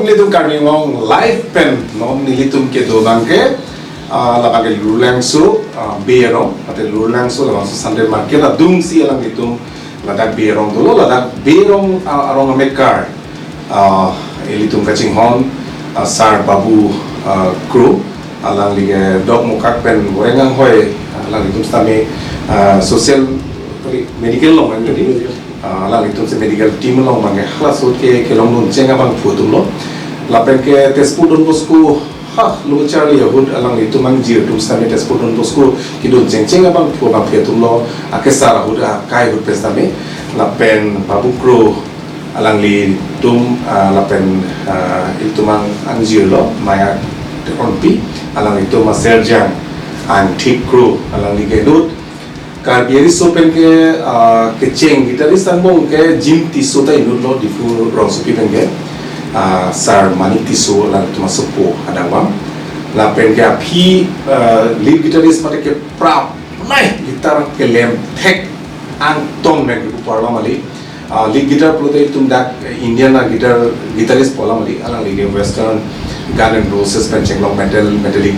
nilitum kami ngong live pen non nilitum ke do bangke labang lulang so berong atau lulang so labang Sunday market la dung si alang nilitum ladak berong dulu ladak berong arong Amerika nilitum kacing hon sar babu kru alang lige dok mukak pen gorengang hoy alang nilitum stame social medical long kan jadi alang itu se medical team long mangi khlas ke long nun chenga bang phutum lo lapen ke tesput don bosku lu charlie hud alang itu mang jir tum stame tesput don bosku kidon chenga bang phu bang phetum lo akesara hud kai hud pestame lapen babu kro alang li tum lapen itu mang anjir lo maya onpi alang itu ma serjang Angthik kro alang li genut Karbiari sopen ke ceng gitaris tanbong ke jim tiso ta inut lo difu rong sopi penge sar mani tiso la tuma sopo adawam la pen ke api lead gitaris mate ke prap nai gitar ke lem thek angtong me ke parwa mali lead guitar plote tum dak Indian na gitaris pola mali alang lige western Guns N' Roses pen ceng long metallic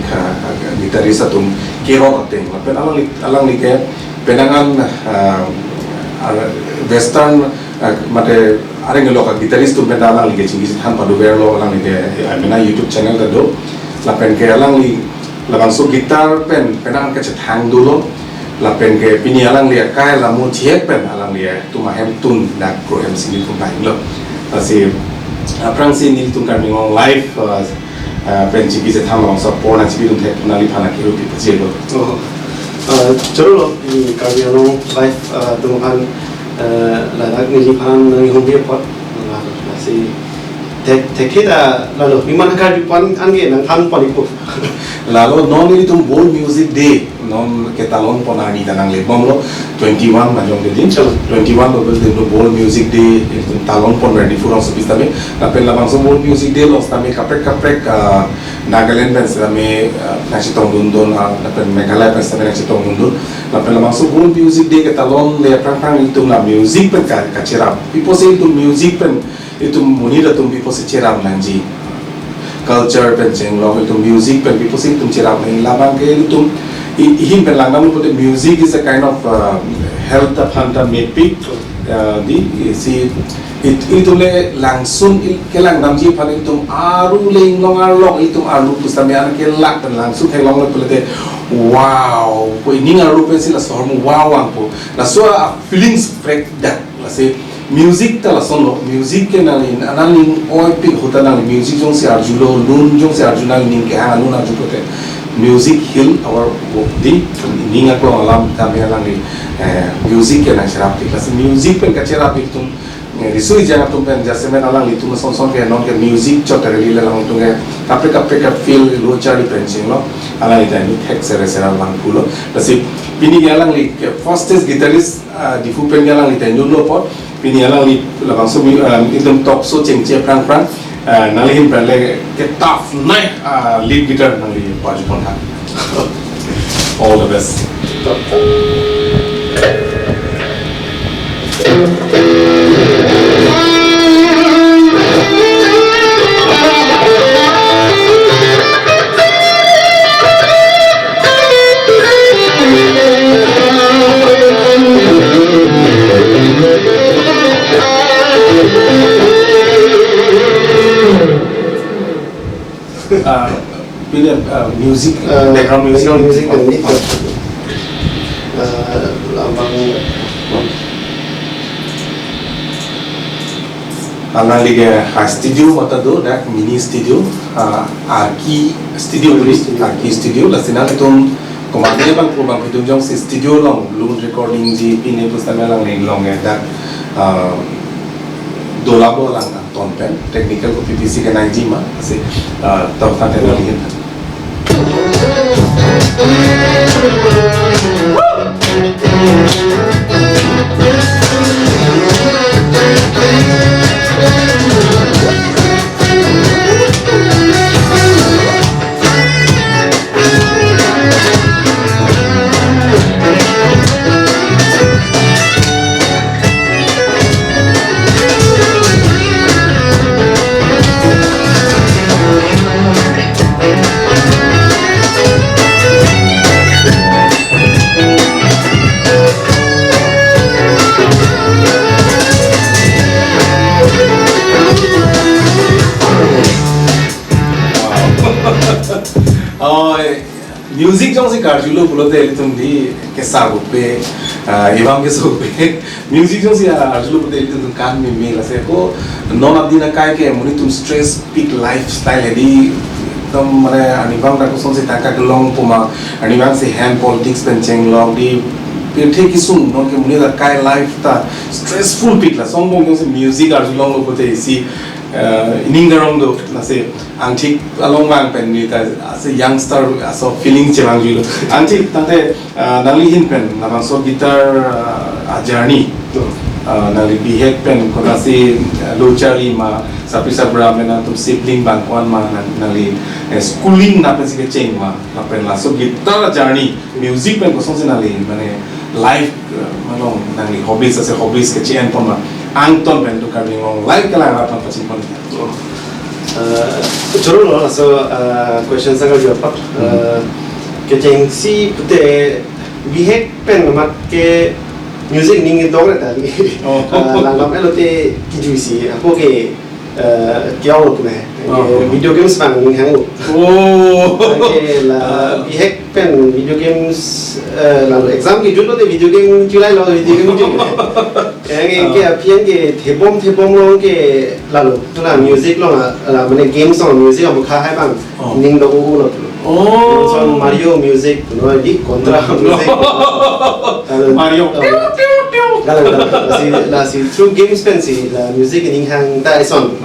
gitaris atum ke rock ateng la pen alang lige penangan western mate areng lo ka gitaris tu pendalang lige cingis han padu verlo alang lige amena YouTube channel tado la pen ke alang li labang so gitar penangan ke cethang dulu la pen ke pini alang li kai la mu thiek pen alang li tu ma hem tun dak pro em sini tu bai lo asi aprang si nil tung kan ngong live pen cingis tham long so pona cibi tum thek nali phana kiru pi pajelo 저로 이 가비ano 라이프 동안 라락 니리판 홍비 pot masih tekeda lalu gimana kali pan angge nang kan palipo lalu non itu world music day non ketalon ponani tanang lebom lo 21 majong din 21 bubble din world music day itu talon pon ready for us bistame tapi labang so world music day lo stame kaprek Nagaland pen stame nasi tongdundun tapi Meghalaya pen stame nasi tongdundun tapi labang so world music day ketalon le prang itu la music pen kacirap people say itu music pen itu munira tum people say cerap nanji culture pen cenglo itu music pen people say tum cerap nang labang ke itu ihim pen langgam itu music is a kind of health phanta mepic di si itu le langsung ke langgam ji phan itu aru leng long arlok itu aru pustame an ke lak pen langsung ke long le pelete wow ko ini ngaru pen sila sormu wow angpo la so feelings break that la se music ta la sono music ke nalin analing oi pik hota nang music jong se arjulo lun jong se arjunal ning ke anu na jupote music heal our body ninga ko alam kami alang ni music ke nang therapy la music pen ka therapy tum risui jangan tum pen jase men alang li tum son ke non ke music chotere li lang tum ke kapre ka feel lo chari penching lo alang ita ni thek sere lang pulo la pini alang li first guitarist di fu pen alang li ta nyulo pot pini alang li labang so idum top so cengce prang nalihin pele ke tough night lead guitar nali baju pon ha all the best music background music lambang alang lige studio mata do dak mini studio arki studio la sinal tum komande bang pro bang pitung jong si studio long lun recording di pine pustame lang long dak dolabo lang ton pen technical ko PPC ke 90 ma se tau ta teknologi trong si kar julo pulo te litum di ke sa go pe evam ke so pe music trong si julo pulo te litum kan me la se ko non abdina kai ke monitum stress peak lifestyle di dom mane anibang ra ko son si taka long puma anibang si hand politics pen cheng long di pe ki sun no ke muni da kai life ta stressful peak la song bong se music ar julo lo pulo si iningarong do na se Angthik along wang pen ni ta as a youngster as of feeling chewang julo Angthik tante nali hin pen na so guitar a journey nali behave pen ko na si lochari ma sapi sabra mena tum sibling bang kwan ma nali schooling na pen si ke cheng ma na pen la so guitar journey music pen ko song se nali mane life malong nali hobbies as a hobbies ke chen pon ma Angton pen to kami ngong live kala apa pacing pon 저런 나서 question 상을 jawab keting si pute bihek pen makke music ning dog na tadi langam elote kijuisi aku ke kiau tu video games bang ning hangu ke la bihek pen video games lalu exam ki julo te video game julai lo video game julo yang ke apian ke thebom long ke lalu tu la music lo la mane game song music am kha hai bang ning do u lo so Mario music no di contra music Mario la si through games pen si la music ning hang ta son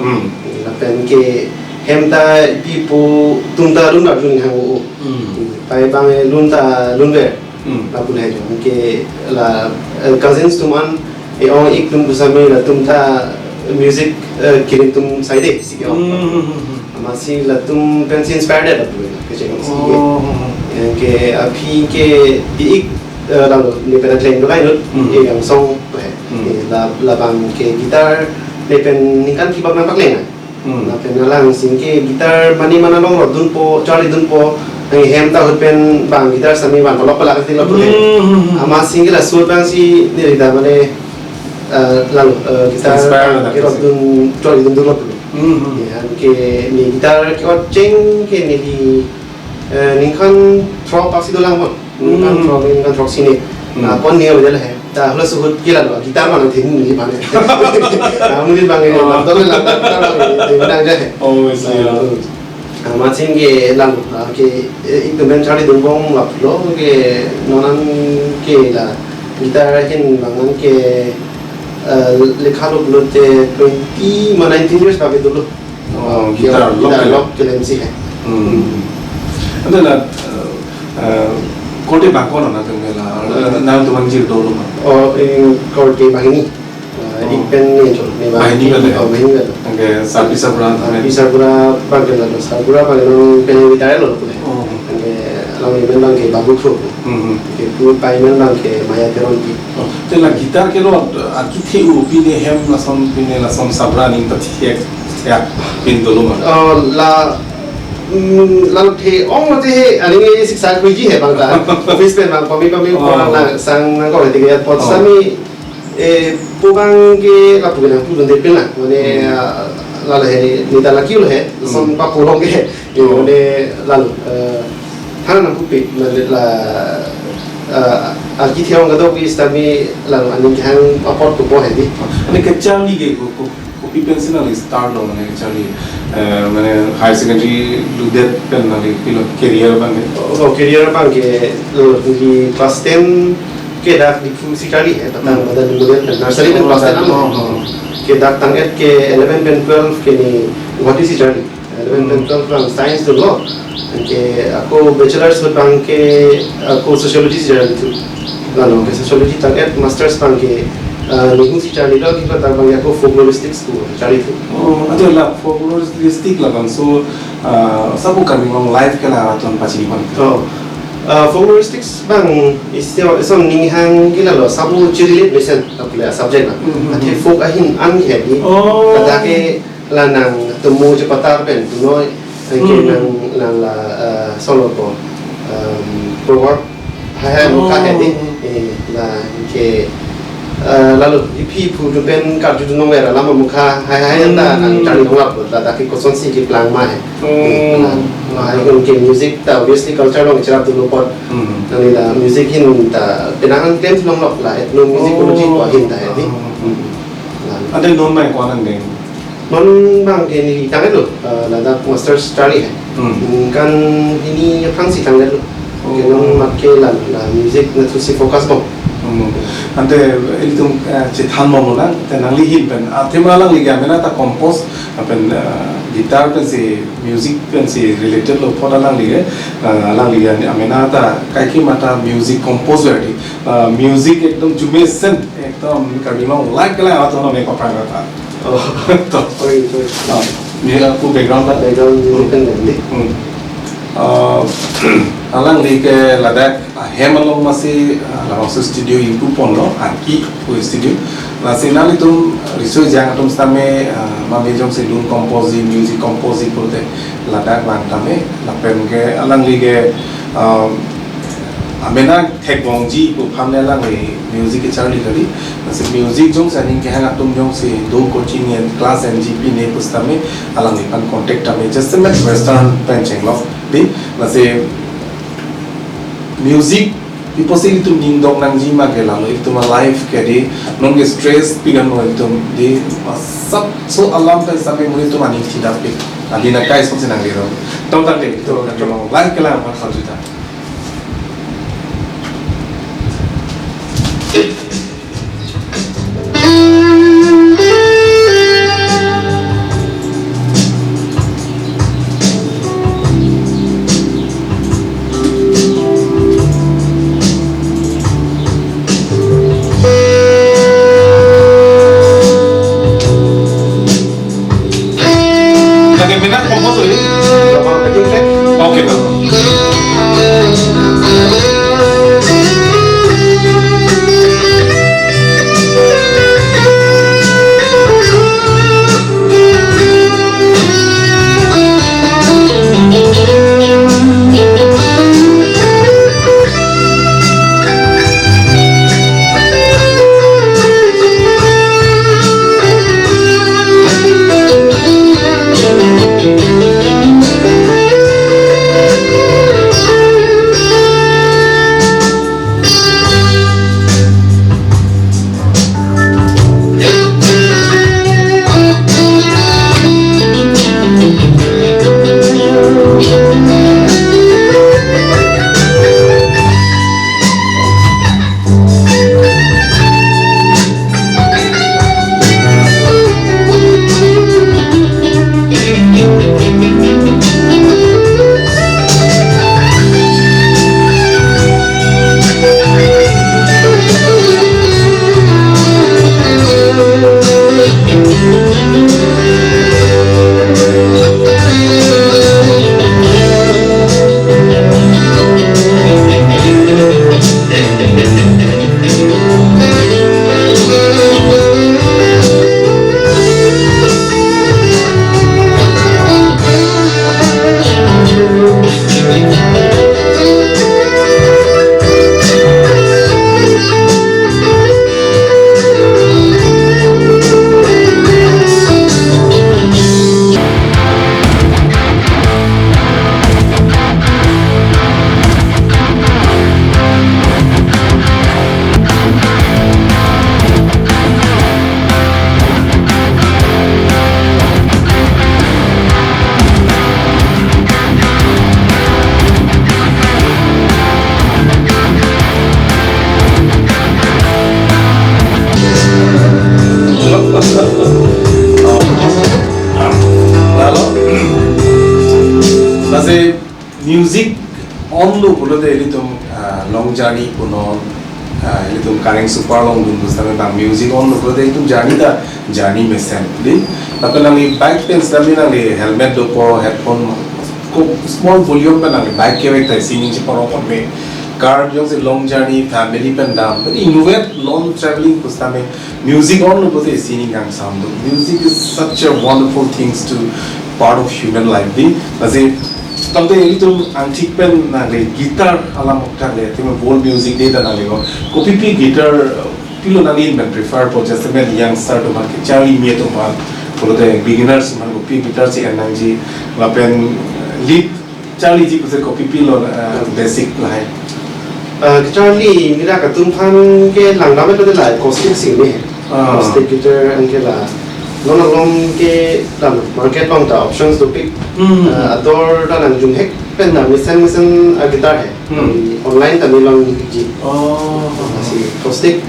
la pen ke hem ta pipu tunda lun da jun hang u pai bang lun ve la pun hai jo ke la cousins tuman ong ik tum busame la tum ta music kirim tum side si yo masih la tum pen si inspired la pu ke cheng si ke api ke ik lalu ni pen claim do kai no yang song la bang ke gitar ni pen ni kan ki bang pak lena la pen lang sing ke gitar mani mana long lo dun po chali dun po ang hem ta pen bang gitar sami bang kolok pala ka lo pu ama sing la sur bang si ni da mane lalu kita kira dun cari dun dulu ya ke ni gitar kira ceng ke ni kan throw pasti dolang pun kan throw sini nah pon ni ada lah dah harus sebut kira lo gitar mana ting ni mana mungkin bang betul lah di mana aja oh iya macam ke lalu ke itu men cari dun bong lo ke nonan ke lah gitar hin bangan ke lekalo belum te 20 19 years babe dulu gitar lock kele MC hai adalah kote bakon na tengela na tu manjir dulu ma kote bahini ipen ni jo ne bahini angge sapi sabra bagela sabra bagela pen gitar lo tu angge lalu memang ke babu pro ke pu paimen bang ke maya teron ki tela gitar ke lo aki the upi ne hem la som sabra ning pati ya pin dulu ma la lalu the ong te ani nge siksa kuji he bang ta office pen bang pami orang na sang nang ko te ya pot sami pu bang ke la pu na pu de pen la mane lalu he ni ta la kiul he som pa pulong ke mane lalu hana na pupi la alki thiong gado ki stami lalu ani hang aport ko bo he di ani kachali ge ko personal start lo mane kachali mane higher secondary ludet pen na pilo career bang career bang ke di class 10 ke dak di sikali patang badan model nursery pen class 10 ke dak tanget ke 11 pen 12 ke ni what is it 11 pen 12 from science to law ke aku bachelor's bang ke aku sociology sejarah itu lalu ke sociology target masters bang ke ning si cari lo kita tak bang aku folkloristics tu cari itu ada lah folkloristic lah kan so sabu kami ngomong live ke lah tuan pasti pan folkloristics bang istilah som ning hang gila lo sabu ciri lesson tak boleh subject lah ada folk ahin an heavy ada ke lanang temu cepat pen tu no ke nang la solo ko proverb hai muka heavy la ke lalu ipi pu tu pen kar tu nong era lama muka hai anda nang cari nong lap da ki koson si ki plang ma hai kon ke music ta obviously culture long cerap tu pot nang ila music hin ta penang tem long lop la etno musicology ko hin ta ni ada non mai ko nang deng non bang ke ni tangan lu la master study kan ini yang si tangan lu ke non makke la music na tu si focus bang ante itu cethan mau nang tenang lihin pen tema lang liga mena ta compose pen gitar pen si music pen si related lo photo lang liga amena ta kai ki mata music composer di music ekdom jumesen ekdom kadima like kala ato me ko pa ta to ni aku background kan ni alangli ke ladak hemalong masih langsung studio itu pon lo aki studio la sinal itu research yang atom stame mami jong se dun composing music composing kurte ladak bantame lapen ke alangli ke amena technology ko phamne langli music ke charli kali se music jong saning ke hang atom jong se do coaching and class ngp ne pustame alangli pan contact ame just a western pencheng lo di masih music people say itu nindong nang jima ke lalu itu mah live ke di nong stress pigan mo itu di sab so alam kan sampai mulai itu mani tidak pik ali na kai so senang diro tahu tak deh itu kan cuma live ke lah apa juta music on lo bolo de elitum long journey kuno elitum kareng super long dun bustame bang music on lo bolo de elitum journey में सेम दी tapi nanti back pain stamina nanti helmet do po headphone को small volume पे nanti back के वक्त ऐसी नीचे पर ओपन में car जो से long journey family पे डाम पर innovate long traveling bustame music on lo bolo de ऐसी नहीं काम sound music is such a wonderful things to part of human life दी वैसे तब itu Angthik pen nale gitar alam okta le teme bol music de da nale ko kopi pi guitar pilo nangin ben prefer po just ben youngster to market Charlie me to man for the beginners man ko guitar si anang ji lapen lead Charlie ji ko se copy pilo basic lai Charlie nira ka tumpan ke langlam itu adalah acoustic sini acoustic guitar angke lah long ke dalam market long ta options to pick ador dalam junghek pen dah mesin gitar hai online tadi long ji masih acoustic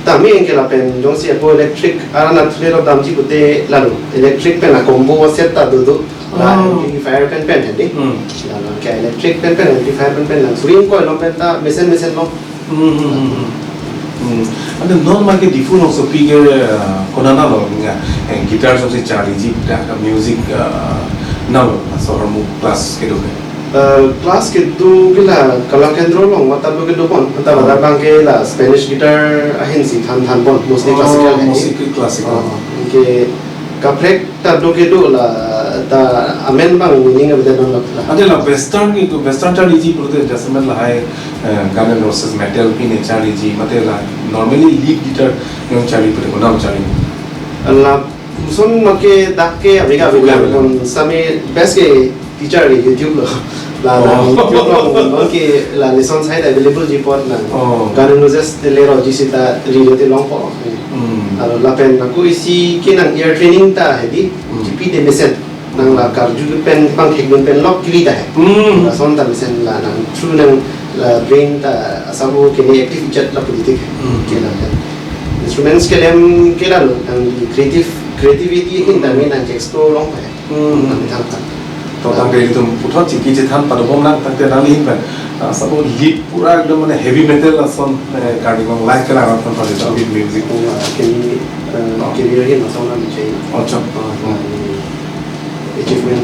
tapi angke lah pen jong si aku electric arana tulero dam ji putih lalu electric pen lah combo set tak duduk amplifier pen jadi lalu kayak electric pen amplifier pen lah swing coil long pen ta mesin long ada non market different also figure konana lo nga guitar so se Charlie ji da music na lo so harmu class kedo class gitu gila kalau kendro long mata lo gitu pon mata pada bangke lah Spanish guitar ahin si tan pon mostly classical mostly classical ke kaprek ta do gitu lah ta amen bang meaning of the non lah ada lah western gitu western Charlie ji prote jasmen lah hai Guns N' Roses metal pine Charlie ji mate lah normally lead guitar yang Charlie prote konam Charlie Allah muson make dakke abiga kon same best ke teacher di YouTube lo lah YouTube lo ke la lesson side available di pot na Guns N' Roses de lero jisita video te long po alo la pen aku isi kinang ear training ta hedi GP de mesen nang la karju pen pang pen lock kiri ta hai la son ta mesen la nang true nang la brain ta asabu kini active chat la politik ke la instruments ke lem ke la nang creativity hin ta nang explore long hai nang thang ta to tang de tum puthot chiki je than pada bom nang tang te nang hin pa sabo lead pura ekdom mane heavy metal la son cardigan like kala rat kon pade to music kini career hin so na chei acha achievement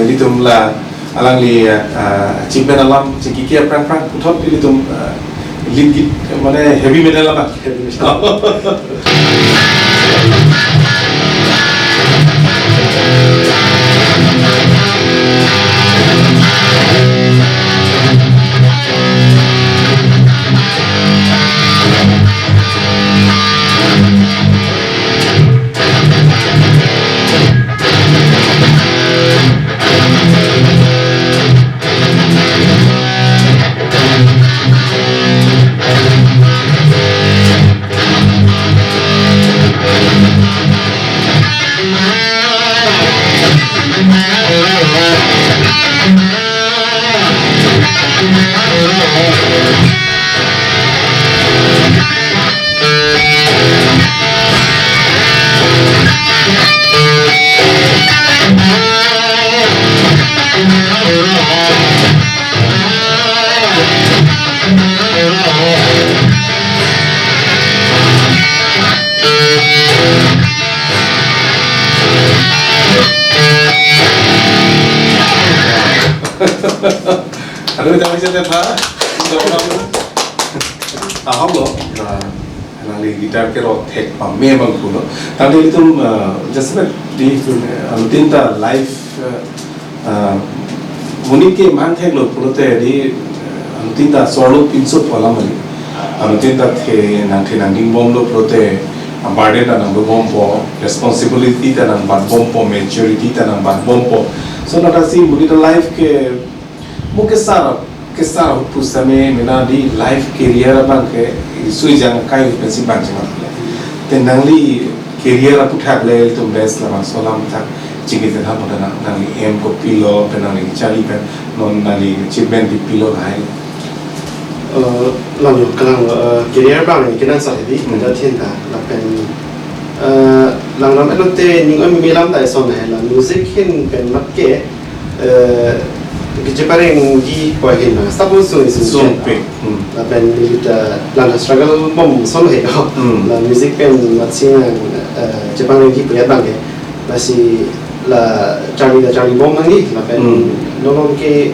ini tum la alangli achievement alam chiki ke pran puthot ini tum lead git mane heavy metal la heavy metal Aduh, jangan bisa tepa. Aham lo, nali gitar ke ro tek pa me bang kuno. Tadi itu jasme di tinta live unik ke man tek lo puno te di tinta solo pinsut wala mali. Tinta ke nang bom lo puno te burden ta nang bom po responsibility ta nang bom po maturity ta nang bom po. So nada si mudi live ke mungkin kesar pusame mina di life career bang ke sui jang kai pensi bang jangan tenangli career aku tak le itu best lah solam tak cingit dah pada nangli em ko pilo penangli cari pen non nangli achievement di pilo hai lalu kalau career bang ni kena sahidi ada tiada lapen lang itu te ningo milam dah son hai la music hin pen mat ke Kecepatan di poin na, suppose so is so big. Lapan kita lana struggle bom solo he, la music pen macam Jepang di pria bang ke, masih la cari bom lagi, lapan nolong ke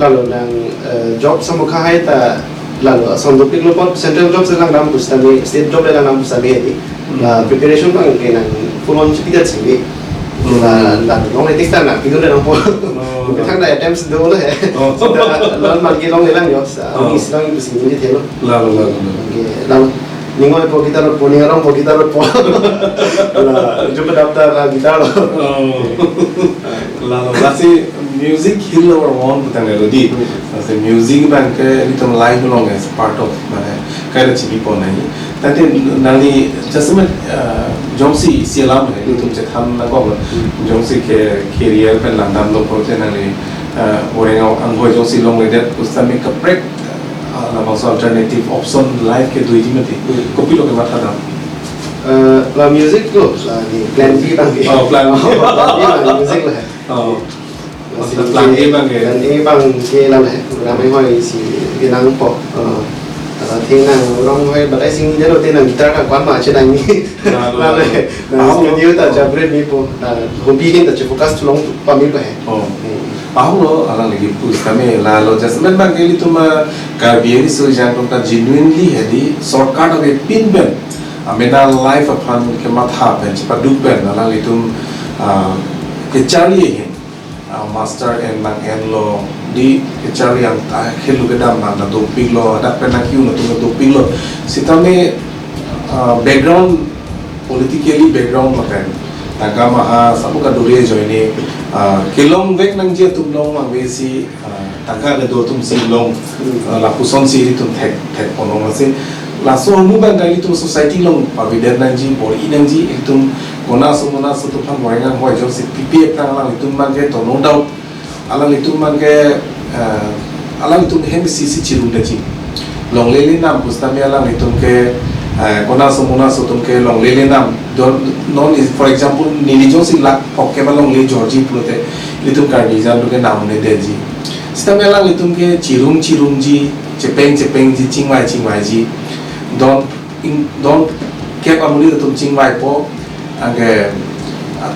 lalu nang job sama kahai ta lalu sondopik lupa central job selang dalam pustami, state job dalam pustami ini, la preparation bang ke nang full on tidak sini. là long này tích là cái đó là po cái thằng này em sẽ đâu đấy là mà cái long này là nhiều cái sự long cái sự như thế là nhưng mà po kita po ni orang po kita po là chúng ta đọc là guitar là music hill or one tang le di se music ban ke itam live long as part of mane kai chi bi pon nai tate nali jasmet jongsi sialam hai itum che tham na ko jongsi ke career pen landam lo ko che nali oreng angoi jongsi long le that usami ka break la bang alternative option live ke dui dimati copy lo ke matha dam là music lo là plan B bang ke plan là music là plan A bang ke plan A bang ke làm mấy hồi thì cái năng po thế nào long hay bật sinh nhớ đầu tiên là guitar là quán mà trên đánh là studio ta cho break mi po là hôm bi ta cho focus long pa mi pa hai Paham lo alang lagi push kami lalu jasmen bang kali tu ma kabiari so yang kita genuinely hedi shortcut ave pin ben amena life upon ke matha ben cepat duk ben alang itu kecari master and bang en lo di kecari yang khelu ke dam na to ping lo ada pena kiu na to ping lo sitame background politically background makan agama sabu ka dure joine kilong vek nang je tum long mang ve si tangka le do tum si long la puson si tum thek ponong se la so mu ban dai tum society long pa vider nang ji bor i nang ji tum gona so tu phan morenga hoi jo si pp prang la tum man ge to no doubt ala tum man ge ala tum hem si chirum de ji long le le nam pustame ala tum ke kona so tum ke long le nam non is for example nili jo si lak okke ba long le georgi prote litum karni jan ke nam ne de ji stamela litum ke chirum ji chepeng ji chingwai ji don ke amuli tum chingwai po age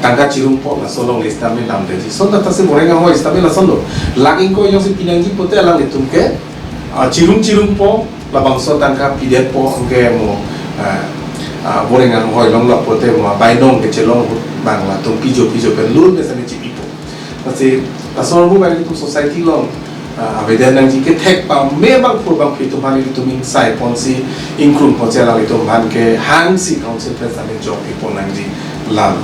tangka chirum po la so long le stamela nam de ji so ta se morenga ho stamela sondo laging ko yo si pinang ji pote ala litum ke chirum po la bangso tangka pidet po age mo borengan hoi long la pote ma bai nong ke chelong bang la tum pijo pen lun ke sami chipi po pasi pasor bu bai tu society long avedan nang ji ke thek pa me bang pur bang pitu mani tu ming sai pon si include po chela li tu man ke hang si council pe sami job pi pon nang ji lam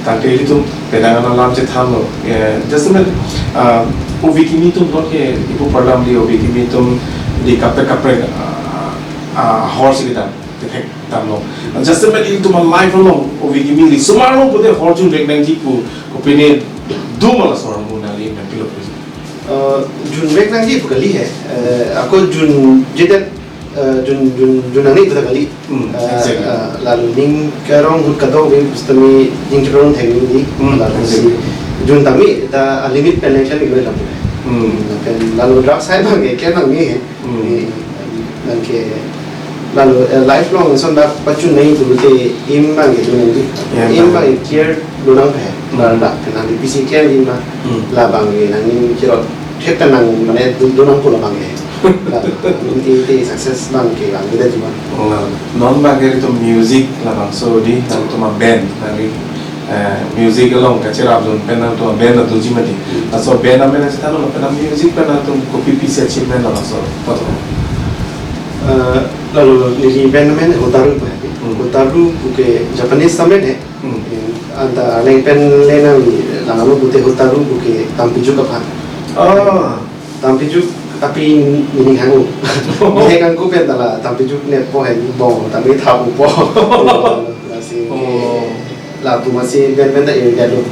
ta ke li tu pedang na lam che tham lo just men uvikimi tu not ke ipu program li uvikimi tu di kapre horse kita thek tam lo just men into my life long uvikimi li sumaro pode horjun rek nang ji ku pene du mala sorang mu na li na pilo jun vek nang ji kali hai aku jun jedet jun nang ni tu kali lalu ning kerong hut kadau ve pustami ning kerong theng ni lalu si jun tami ta limit penetration ni gole lalu drug side bang ke nang ni nang ke lalu lifelong so na pachun nahi tu te im bang ke ni im bang care lunang hai la kana di pc care ni ma la bang ni nang ni kiro thek ta nang mane lunang ko la bang la ti success bang ke bang ni da juma non bang ke to music la bang so di nang to ma band nang music along ka chera zon pen to band na to jimati so band na mena sta no pen music pen to copy piece achievement la so pato lalu ini band namanya Hotaru buke Japanese summit hai anta lain pen lena lama buke Hotaru buke tampiju ka phan tampiju tapi ini hangu ini kan ku pen tala tampiju ne po hai bo tapi thabu po lasi la tu masih band da area lo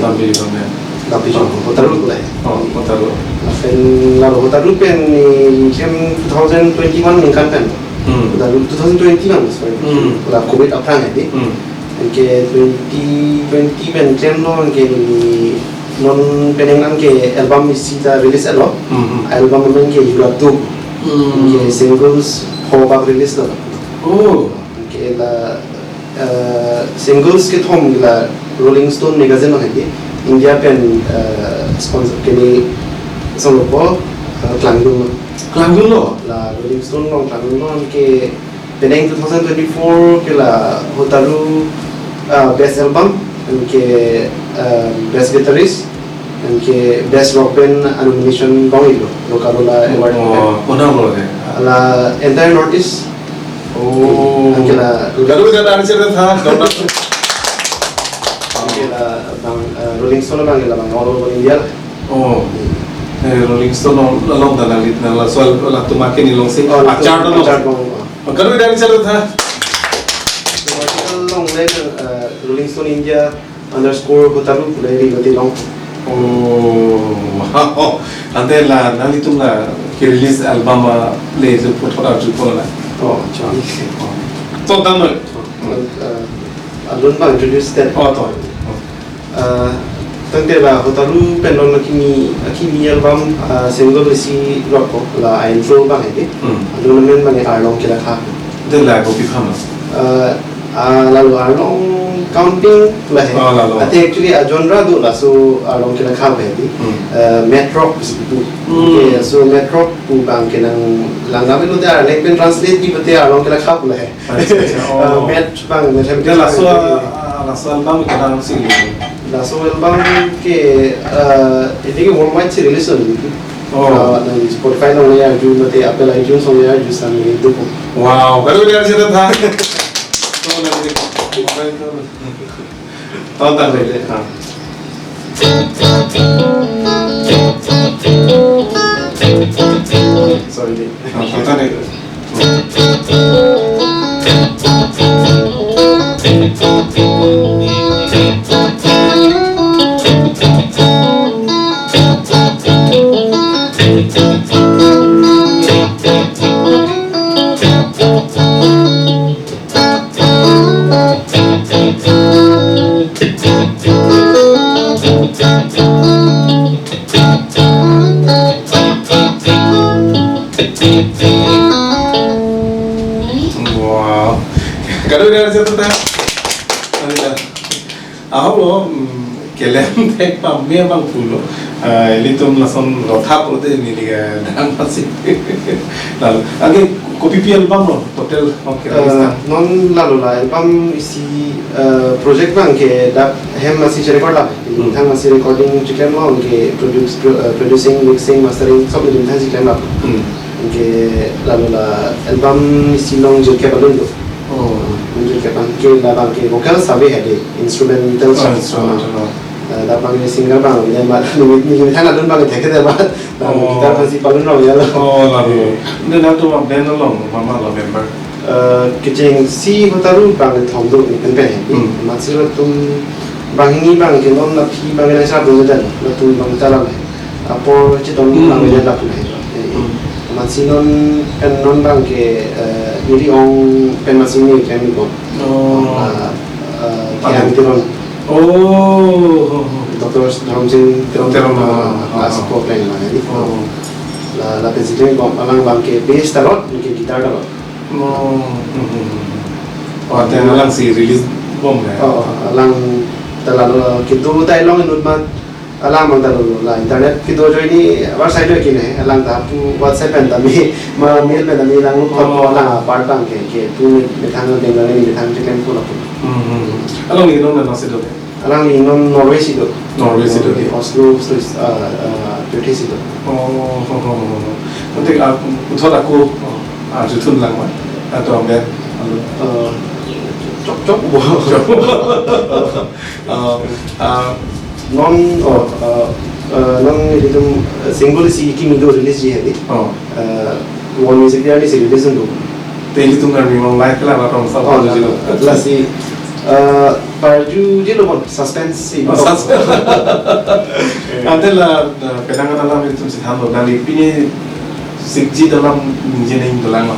tampiju ne tampiju Hotaru ku lai Hotaru pen lalu Hotaru pen ni kem 2021 ni kan pen Hotaru 2021 sorry la covid apran hai ke 2020 pen kem no ke non penengan ke album isi ta release alo album men ke yurat tu ke singles hoba release lo ke la singles ke thom la Rolling Stone magazine hai India pen sponsor ke ni solo po Klangdung lo la Rolling Stone long Klangdung ke peneng 2024 ke la Hotaru best album ke best guitarist ke best rock band nomination bang itu lokalola award la entire Northeast angkela bang Rolling Stone bang all over India Rolling Stone along the nalit na la soal la tumake ni long se achar no karo idari chalo tha long later Rolling Stone India _Hotaru lady gati long wow ante la nalitum la ki release album le le photo ju ko la chani to dan no alun ba introduce that to tangte la Hotaru pendon kimi album single si rock la intro bang ide alun men bang arlong kila kha de la go bi khama lalu arlong counting lah ate actually a genre do la so arlong kila kha ide metro situ so metro pu bang kenang langga melu de arlek pen translate di bate arlong kila kha la met bang de la so album ke dang si laso album ke ini worldwide sih rilis gitu. Dan Spotify nong ya ju nanti Apple iTunes nong ya ju sambil itu. Wow, baru dia cerita tha. Tonton deh. Sorry deh. Tonton deh. Wow, kalau dia cerita tha. Aholo kele tek pam me bang pulo litum lason rotha prote ni liga dang pasi lalu age copy pi album no total okay non lalu la album isi project bang ke da hem masih record lah thang masih recording chicken lo ke producing mixing mastering सब दिन thang chicken lah ke lalu la album isi long je ke balun do मुझे क्या बंग के ला बंग के vocal सभी है दे instrumental ला बंग के singer बंग ये मार निमित थाना दुन बंग थे के दे बात गिटार फंसी balun लो यार lalu ini nanti mau band lo mama lo member किचेंग सी Hotaru बंग थोम दो pen pen है मासिर तुम बंग ini bang के non ना पी बंग ने साथ बोले जान ना तुम बंग चला है अपो चितों बंग ने ला पुने masih non bang ke jadi orang pen masih ni kami ko kian tiron doktor dalam sini tiron aspo pen lah jadi la pensei ko alang bang ke bass tarot ke gitar tarot ada alang si release bom ya alang terlalu gitu tai long inut mat alang mang talu la internet kita join ni website ke ni alang ta pu WhatsApp pen tami mail pen tami lang ko alang part bang ke tu me thang dengan ni thang chicken pula pu alang ni non na sido alang ni non Norway sido di Oslo Turkey sido nanti uthot aku jutun lang ma atau ambil cok non itu single si kimi do release ji hai one music dia ni si release do teli tu ngar memang live lah orang sama je lo lah si parju je lo suspense si ada lah penangan alam itu si hamil nali pini sikji dalam engineering dalam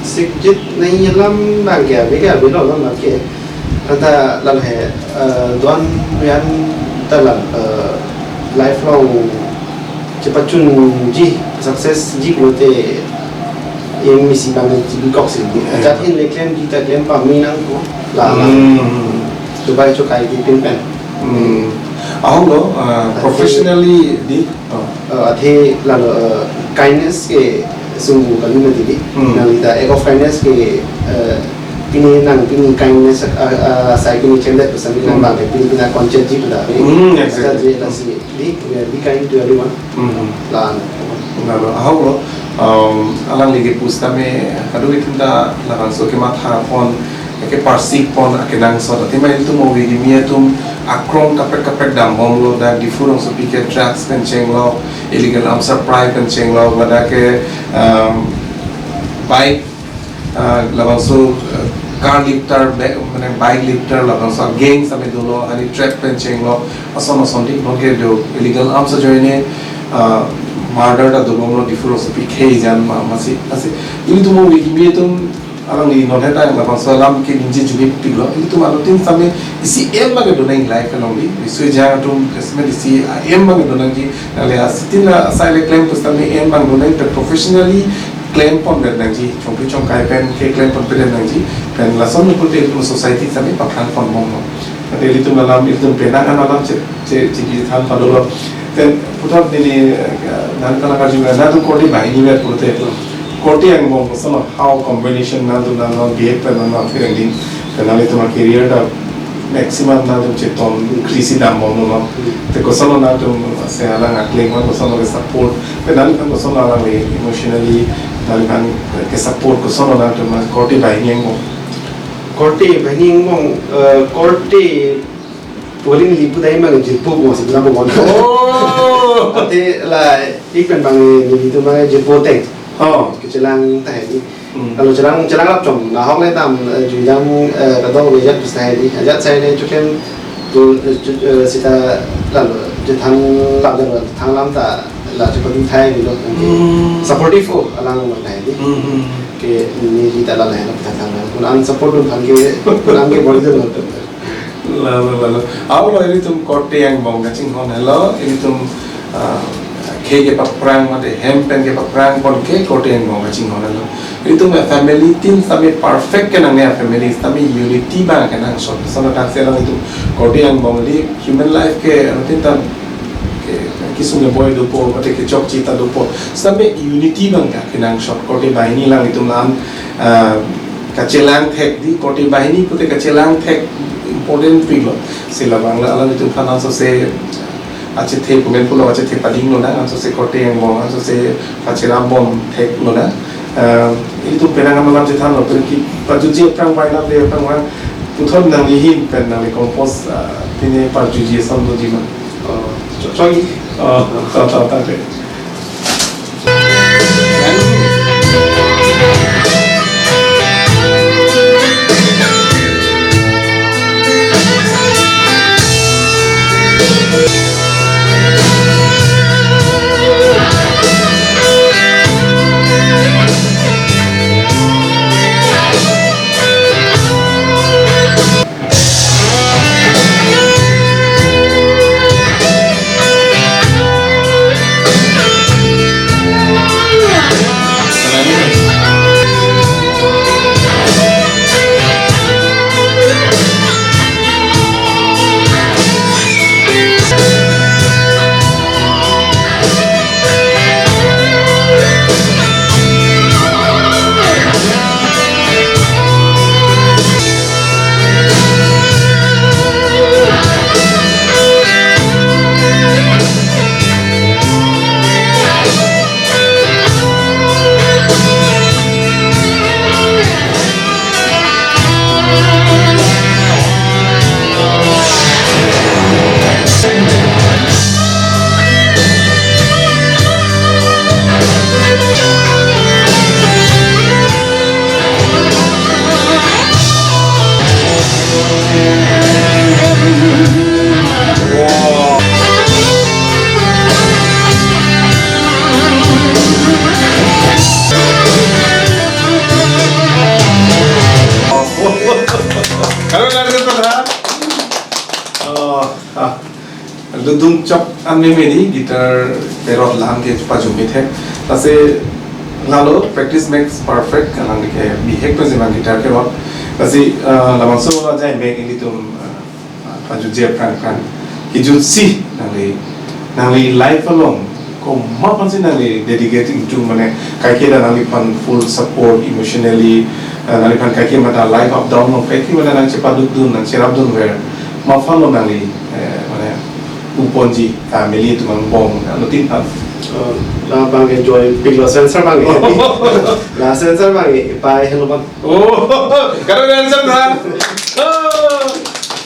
sikjit nahi alam bangga bega belo alam ke anta lal hai don yan talan lifelong cepatun ji success ji lote yang misi banget ji kok sih ajat in leklem kita klem paminang ko la coba cokai di pin aku lo professionally di adhe lal kindness ke sungguh kali nanti di nalita ek of kindness ke ini nang pini kindness saya kini cendek pesan ini nang pini pina konsen jitu dah. Exactly. Lasi be kind to everyone. Lah. Lalu lo alang lagi pustame kadu itu dah langsung so kemat pon ke parsik pon akenang so tapi mai itu mau video mia tum akrom kapek dam lo dah di furong so piket tracks kenceng lo illegal amsar pride kenceng lo pada ke bike langsung car lifter mana bike lifter langsung gang sampai dulu ani track kenceng lo ason di mungkin do illegal amsar joinnya murder da domo di furo so pikhe jan masih ini tuh mau bikin itu alang di non heta la pasal lam ke ninje jubi piglo itu malu tin same isi em maga donai life along di isu jang tum kesme isi em maga donai ji ale asitina asile claim to same em bang donai te professionally claim pon ber nanji chompi chom kai pen ke claim pon ber nanji pen la son ko te society same pakhan pon mong ate itu malam itu penangan alam ce ki than padolo then putar dini nan kala ka juga na tu koti bahini ber purte koti yang mau sama how combination na tu na behave per na फिर दिन kenali tu ma career da maximum na tu ceton increase dam mau no te ko solo na tu se ala ngakle ko solo ke support kenali kan ko solo ala emotionally dan kan ke support ko solo na tu ma koti bahini yang koti Poling lipu tadi mana jepo bos itu apa bos? Oh, tapi lah ikan bang ini itu mana jepo teng. Oh, kecelang tadi. Kalau celang lap com, nah hok le tam jujang kadang wajat tadi. Ajat saya ni cukup tu sita lalu jetan lap dah thang lam tak lah cukup tu thai gitu. Supportive alang tadi. Ke ini kita lah lah thang lam. Kun support tu kan ke body tu. Lalu, awal ini tuh kote yang mau ngacing hon hello, ini tuh ke paprang ada hempen ke paprang pon ke kote yang mau ngacing hon hello, ini tuh family tin sampai perfect kan angnya family sampai unity bang kan ang shot, sama tak selang itu kote yang mau di human life ke nanti tan ke kisungnya boy dopo, atau ke cok cita dopo, sampai unity bang kan ang shot kote bahini lang itu lan kacelang tek di kote bahini kote kacelang tek important piglo sila bangla alam itu kan also se ache the pumen pulo ache the pading lo na also se kote yang mo also se pachiram bom tek lo na itu penangan malam jetan lo pergi pajuji prang baina le prang wan puthon nang lihin pen nang compose tine pajuji samdo jima choi ta Dudung chop ame meni guitar perot lang ke pajumi the tase lalo practice makes perfect kalang ke bihek to jema guitar ke rot tase lamang so la jai make ini tum paju je pran ki jun si nangli life along ko ma pan si nangli dedicating to mane kai ke nangli pan full support emotionally nari pan kaki mata live up down no kaki mana nang cepat dun nang cerap dun wer ma follow nali mana uponji family tu mang bong anu tin pan la bang enjoy big loss sensor bang la sensor bang pai hello bang karo sensor na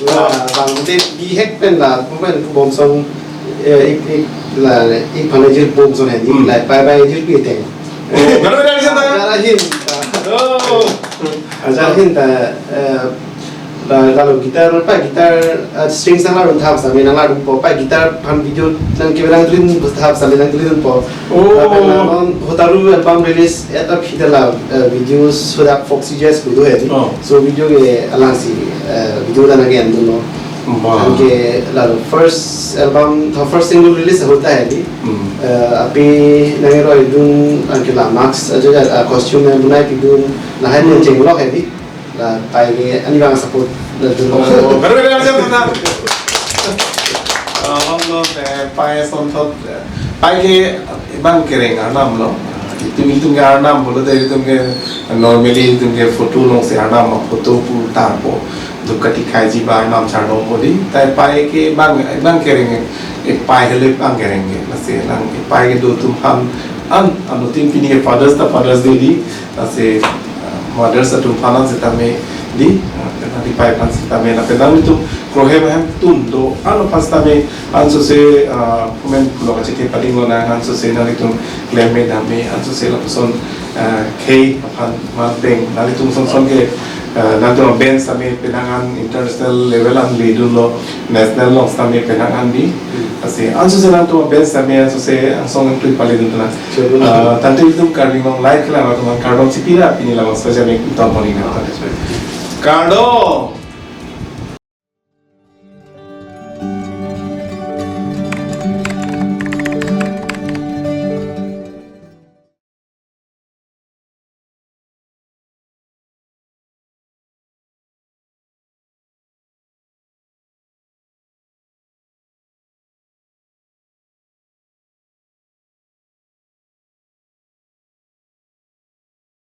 la bang te di hack pen la bukan bom song ik la ik panajir bom song ni la pai jir pi teng karo sensor na ajahin ta lalu gitar string sang lalu tahap sampai nang lalu po gitar pan video nang kebelang tulen tahap sampai nang tulen po nang Hotaru album release eta phidala videos sudah Foxy Jazz kudu hai so video ke alangsi video dan again dono ke lalu first single release hota hai di api nang roi dun angke la max aja costume bunai pidun nah hai ni jenglok hai di la pai ke ani bang support la dun karo sensor na no pai son thot pai ke bang kereng anam lo itu ke anam bolo dari itu ke normally itu ke foto no se anam foto pu tapo dukati kaji ba anam charo bodi tai pai ke bang kereng pai hele bang kereng ke nase lang pai ke do tum ham anu tin pini ke fathers day di nase mothers atu phanan sitame di nanti pai pan sitame na pedang itu krohe hem tum do anu pastame anso se komen pulo ka chete palingo na anso se na itu kleme dame anso se la person k pan ma beng na itu son ke nanti band same penangan international level an leadun lo national lo same penangan di asi anso se nanti band same anso se song clip palidun na tanto itu karding long like la to kardon sipira pini la mas faja me tamponi na kardo